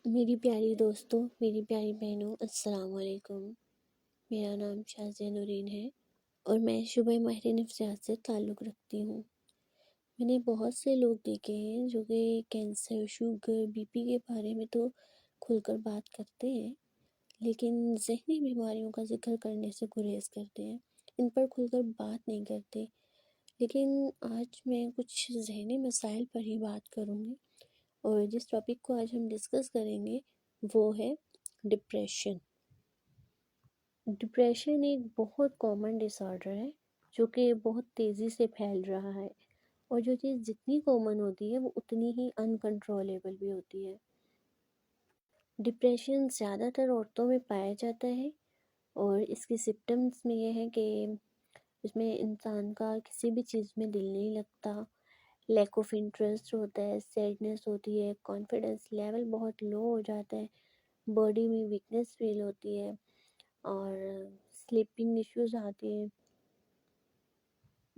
میری پیاری دوستوں، میری پیاری بہنوں، السلام علیکم۔ میرا نام شازیہ نورین ہے اور میں شعبہ ماہر نفسیات سے تعلق رکھتی ہوں۔ میں نے بہت سے لوگ دیکھے ہیں جو کہ کینسر، شوگر، بی پی کے بارے میں تو کھل کر بات کرتے ہیں، لیکن ذہنی بیماریوں کا ذکر کرنے سے گریز کرتے ہیں، ان پر کھل کر بات نہیں کرتے۔ لیکن آج میں کچھ ذہنی مسائل پر ہی بات کروں گی، اور جس ٹاپک کو آج ہم ڈسکس کریں گے وہ ہے ڈپریشن۔ ڈپریشن ایک بہت کامن ڈس آرڈر ہے جو کہ بہت تیزی سے پھیل رہا ہے، اور جو چیز جتنی کامن ہوتی ہے وہ اتنی ہی انکنٹرولیبل بھی ہوتی ہے۔ ڈپریشن زیادہ تر عورتوں میں پایا جاتا ہے، اور اس کے سمپٹمز میں یہ ہے کہ اس میں انسان کا کسی بھی چیز میں دل نہیں لگتا، لیک آف انٹرسٹ ہوتا ہے، سیڈنس ہوتی ہے، کانفیڈنس لیول بہت لو ہو جاتا ہے، باڈی میں ویکنس فیل ہوتی ہے، اور سلیپنگ ایشوز آتی ہیں۔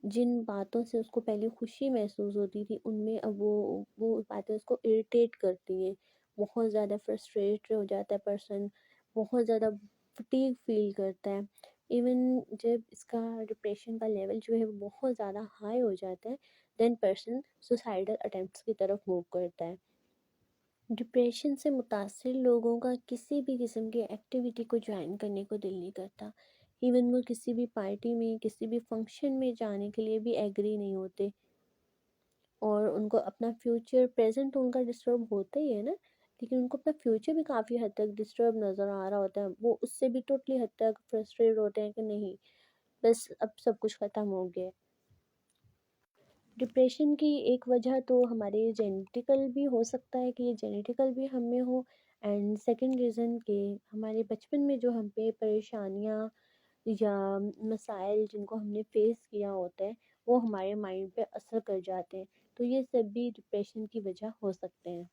جن باتوں سے اس کو پہلے خوشی محسوس ہوتی تھی ان میں اب وہ باتیں اس کو اریٹیٹ کرتی ہیں، بہت زیادہ فرسٹریٹ ہو جاتا ہے پرسن، بہت زیادہ فٹیگ فیل کرتا ہے۔ ایون جب اس کا ڈپریشن کا لیول جو ہے وہ بہت زیادہ ہائی ہو جاتا ہے، دین پرسن سوسائیڈل اٹیمپٹس کی طرف موو کرتا ہے۔ ڈپریشن سے متاثر لوگوں کا کسی بھی قسم کی ایکٹیویٹی کو جوائن کرنے کو دل نہیں کرتا، ایون وہ کسی بھی پارٹی میں، کسی بھی فنکشن میں جانے کے لیے بھی ایگری نہیں ہوتے، اور ان کو اپنا فیوچر، پریزنٹ ان کا ڈسٹرب ہوتا ہی ہے نا، لیکن ان کو اپنا فیوچر بھی کافی حد تک ڈسٹرب نظر آ رہا ہوتا ہے، وہ اس سے بھی ٹوٹلی حد تک فرسٹریٹ ہوتے ہیں کہ نہیں بس اب سب کچھ ختم ہو گیا۔ ڈپریشن کی ایک وجہ تو ہمارے جینیٹیکل بھی ہو سکتا ہے کہ یہ جینیٹیکل بھی ہم میں ہو، اینڈ سیکنڈ ریزن کہ ہمارے بچپن میں جو ہم پہ پریشانیاں یا مسائل جن کو ہم نے فیس کیا ہوتا ہے وہ ہمارے مائنڈ پہ اثر کر جاتے ہیں، تو یہ سب بھی ڈپریشن کی وجہ ہو سکتے ہیں۔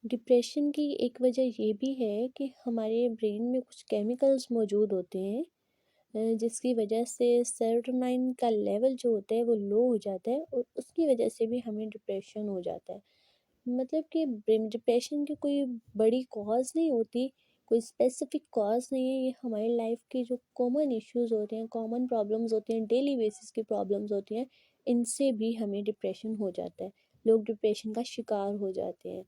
ڈپریشن کی ایک وجہ یہ بھی ہے کہ ہمارے برین میں کچھ کیمیکلز موجود ہوتے ہیں جس کی وجہ سے سیروٹونین کا لیول جو ہوتا ہے وہ لو ہو جاتا ہے، اور اس کی وجہ سے بھی ہمیں ڈپریشن ہو جاتا ہے۔ مطلب کہ ڈپریشن کی کوئی بڑی کاز نہیں ہوتی، کوئی اسپیسیفک کاز نہیں ہے، یہ ہماری لائف کے جو کامن ایشوز ہوتے ہیں، کامن پرابلمز ہوتے ہیں، ڈیلی بیسس کی پرابلمز ہوتی ہیں، ان سے بھی ہمیں ڈپریشن ہو جاتا ہے، لوگ ڈپریشن کا شکار ہو جاتے ہیں۔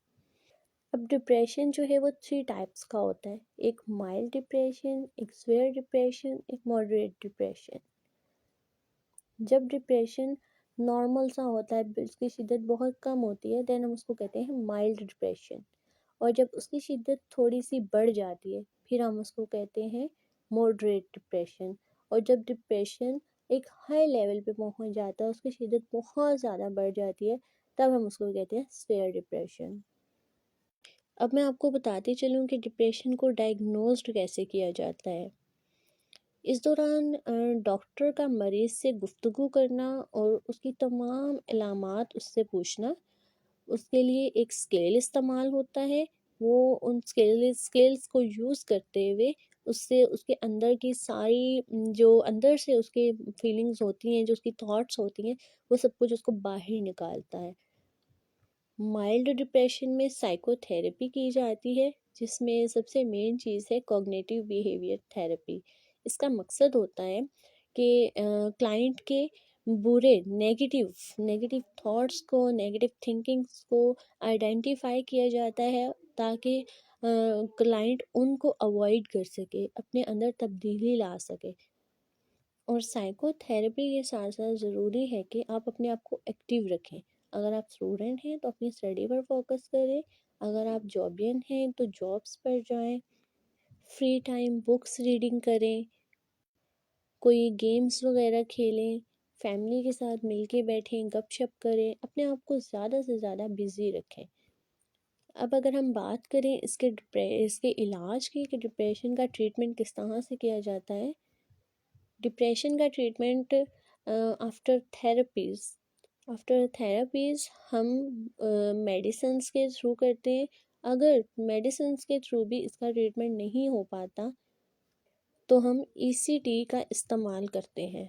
اب ڈپریشن جو ہے وہ 3 ٹائپس کا ہوتا ہے، ایک مائلڈ ڈپریشن، ایک سویئر ڈپریشن، ایک ماڈریٹ ڈپریشن۔ جب ڈپریشن نارمل سا ہوتا ہے، اس کی شدت بہت کم ہوتی ہے، دین ہم اس کو کہتے ہیں مائلڈ ڈپریشن، اور جب اس کی شدت تھوڑی سی بڑھ جاتی ہے پھر ہم اس کو کہتے ہیں ماڈریٹ ڈپریشن، اور جب ڈپریشن ایک ہائی لیول پہ پہنچ جاتا ہے، اس کی شدت بہت زیادہ بڑھ جاتی ہے، تب ہم اس کو کہتے ہیں سویئر ڈپریشن۔ اب میں آپ کو بتاتی چلوں کہ ڈپریشن کو ڈائگنوزڈ کیسے کیا جاتا ہے۔ اس دوران ڈاکٹر کا مریض سے گفتگو کرنا اور اس کی تمام علامات اس سے پوچھنا، اس کے لیے ایک اسکیل استعمال ہوتا ہے، وہ ان اسکیلز کو یوز کرتے ہوئے اس سے اس کے اندر کی ساری جو اندر سے اس کے فیلنگز ہوتی ہیں، جو اس کی تھاٹس ہوتی ہیں، وہ سب کچھ اس کو باہر نکالتا ہے۔ مائلڈ ڈپریشن میں سائیکو تھیراپی کی جاتی ہے، جس میں سب سے مین چیز ہے کوگنیٹیو بیہیویئر تھیراپی۔ اس کا مقصد ہوتا ہے کہ کلائنٹ کے برے نیگیٹو تھاٹس کو، نیگیٹو تھنکنگس کو آئیڈینٹیفائی کیا جاتا ہے تاکہ کلائنٹ ان کو اوائڈ کر سکے، اپنے اندر تبدیلی لا سکے۔ اور سائیکو تھیراپی کے ساتھ ساتھ ضروری ہے کہ آپ اپنے آپ کو ایکٹیو رکھیں۔ اگر آپ اسٹوڈنٹ ہیں تو اپنی اسٹڈی پر فوکس کریں، اگر آپ جابین ہیں تو جابس پر جائیں، فری ٹائم بکس ریڈنگ کریں، کوئی گیمز وغیرہ کھیلیں، فیملی کے ساتھ مل کے بیٹھیں، گپ شپ کریں، اپنے آپ کو زیادہ سے زیادہ بزی رکھیں۔ اب اگر ہم بات کریں اس کے علاج کی کہ ڈپریشن کا ٹریٹمنٹ کس طرح سے کیا جاتا ہے، ڈپریشن کا ٹریٹمنٹ آفٹر تھراپیز ہم میڈیسنس کے تھرو کرتے ہیں۔ اگر میڈیسنس کے تھرو بھی اس کا ٹریٹمنٹ نہیں ہو پاتا تو ہم ECT کا استعمال کرتے ہیں۔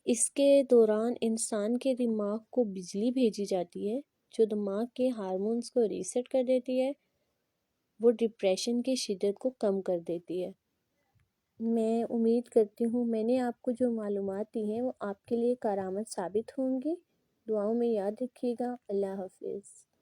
اس کے دوران انسان کے دماغ کو بجلی بھیجی جاتی ہے جو دماغ کے ہارمونز کو ریسیٹ کر دیتی ہے، وہ ڈپریشن کی شدت کو کم کر دیتی ہے۔ میں امید کرتی ہوں میں نے آپ کو جو معلومات دی ہیں وہ آپ کے لیے کارآمد ثابت ہوں گی۔ دعاؤں میں یاد رکھیے گا۔ اللہ حافظ۔